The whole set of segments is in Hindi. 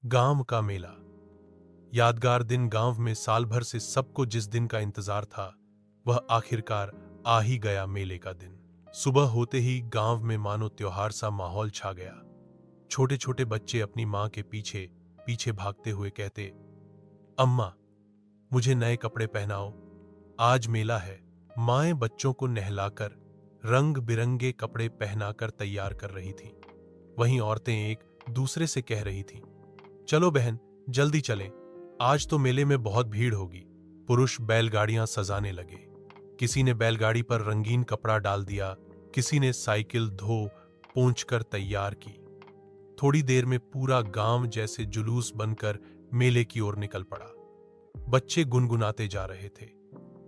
गांव का मेला। यादगार दिन। गांव में साल भर से सबको जिस दिन का इंतजार था वह आखिरकार आ ही गया, मेले का दिन। सुबह होते ही गांव में मानो त्योहार सा माहौल छा गया। छोटे छोटे बच्चे अपनी मां के पीछे पीछे भागते हुए कहते, अम्मा मुझे नए कपड़े पहनाओ, आज मेला है। माएं बच्चों को नहलाकर रंग बिरंगे कपड़े पहनाकर तैयार कर रही थीं। वहीं औरतें एक दूसरे से कह रही थीं, चलो बहन जल्दी चलें, आज तो मेले में बहुत भीड़ होगी। पुरुष बैलगाड़ियां सजाने लगे। किसी ने बैलगाड़ी पर रंगीन कपड़ा डाल दिया, किसी ने साइकिल धो पोंछ कर तैयार की। थोड़ी देर में पूरा गांव जैसे जुलूस बनकर मेले की ओर निकल पड़ा। बच्चे गुनगुनाते जा रहे थे,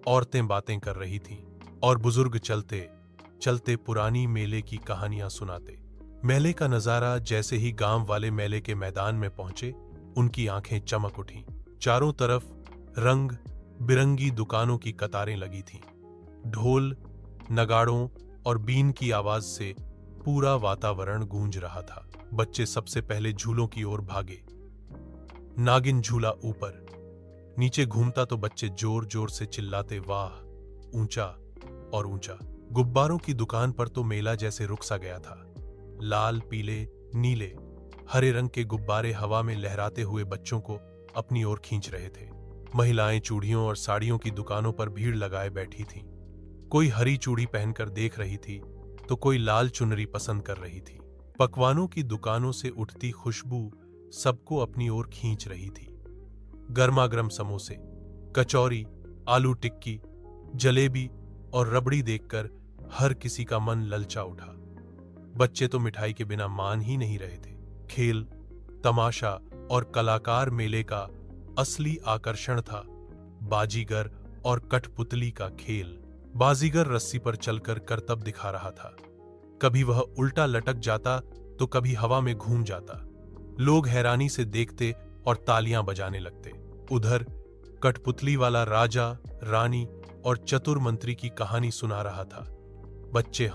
औरतें बातें कर रही थीं और बुजुर्ग चलते चलते पुरानी मेले की कहानियां सुनाते। मेले का नजारा जैसे ही गांव वाले मेले के मैदान में पहुंचे, उनकी आंखें चमक उठीं। चारों तरफ रंग बिरंगी दुकानों की कतारें लगी थीं। ढोल, नगाड़ों और बीन की आवाज से पूरा वातावरण गूंज रहा था। बच्चे सबसे पहले झूलों की ओर भागे। नागिन झूला ऊपर नीचे घूमता तो बच्चे जोर जोर से चिल्लाते, वाह, ऊंचा और ऊंचा। गुब्बारों की दुकान पर तो मेला जैसे रुक सा गया था। लाल, पीले, नीले, हरे रंग के गुब्बारे हवा में लहराते हुए बच्चों को अपनी ओर खींच रहे थे। महिलाएं चूड़ियों और साड़ियों की दुकानों पर भीड़ लगाए बैठी थीं। कोई हरी चूड़ी पहनकर देख रही थी तो कोई लाल चुनरी पसंद कर रही थी। पकवानों की दुकानों से उठती खुशबू सबको अपनी ओर खींच रही थी। गर्मागर्म समोसे, कचौरी, आलू टिक्की, जलेबी और रबड़ी देखकर हर किसी का मन ललचा उठा। बच्चे तो मिठाई के बिना मान ही नहीं रहे थे। खेल, तमाशा और कलाकार मेले का असली आकर्षण था। बाजीगर और कठपुतली का खेल। बाजीगर रस्सी पर चलकर करतब दिखा रहा था। कभी वह उल्टा लटक जाता तो कभी हवा में घूम जाता। लोग हैरानी से देखते और तालियां बजाने लगते। उधर कठपुतली वाला राजा, रानी और चतुर मंत्री की कहानी सुना रहा था। बच्चे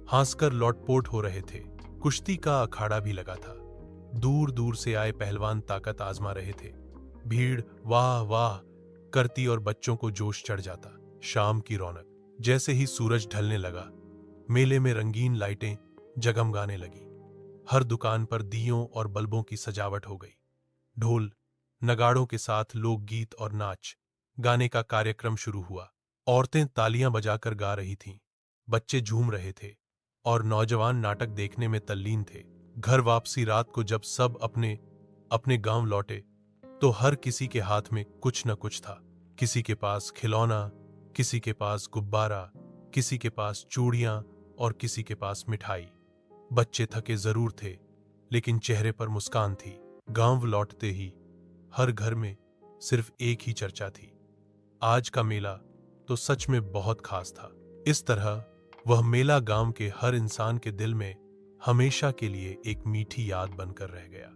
हंसकर लौटपोट हो रहे थे। कुश्ती का अखाड़ा भी लगा था। दूर दूर से आए पहलवान ताकत आजमा रहे थे। भीड़ वाह वाह करती और बच्चों को जोश चढ़ जाता। शाम की रौनक। जैसे ही सूरज ढलने लगा, मेले में रंगीन लाइटें जगमगाने लगी। हर दुकान पर दियों और बल्बों की सजावट हो गई। ढोल नगाड़ों के साथ लोकगीत और नाच गाने का कार्यक्रम शुरू हुआ। औरतें तालियां बजाकर गा रही थीं, बच्चे झूम रहे थे और नौजवान नाटक देखने में तल्लीन थे। घर वापसी रात को जब सब अपने अपने गांव लौटे तो हर किसी के हाथ में कुछ न कुछ था। किसी के पास खिलौना, किसी के पास गुब्बारा, किसी के पास चूड़ियां और किसी के पास मिठाई। बच्चे थके जरूर थे, लेकिन चेहरे पर मुस्कान थी। गांव लौटते ही हर घर में सिर्फ एक ही चर्चा थी, आज का मेला तो सच में बहुत खास था। इस तरह वह मेला गांव के हर इंसान के दिल में हमेशा के लिए एक मीठी याद बनकर रह गया।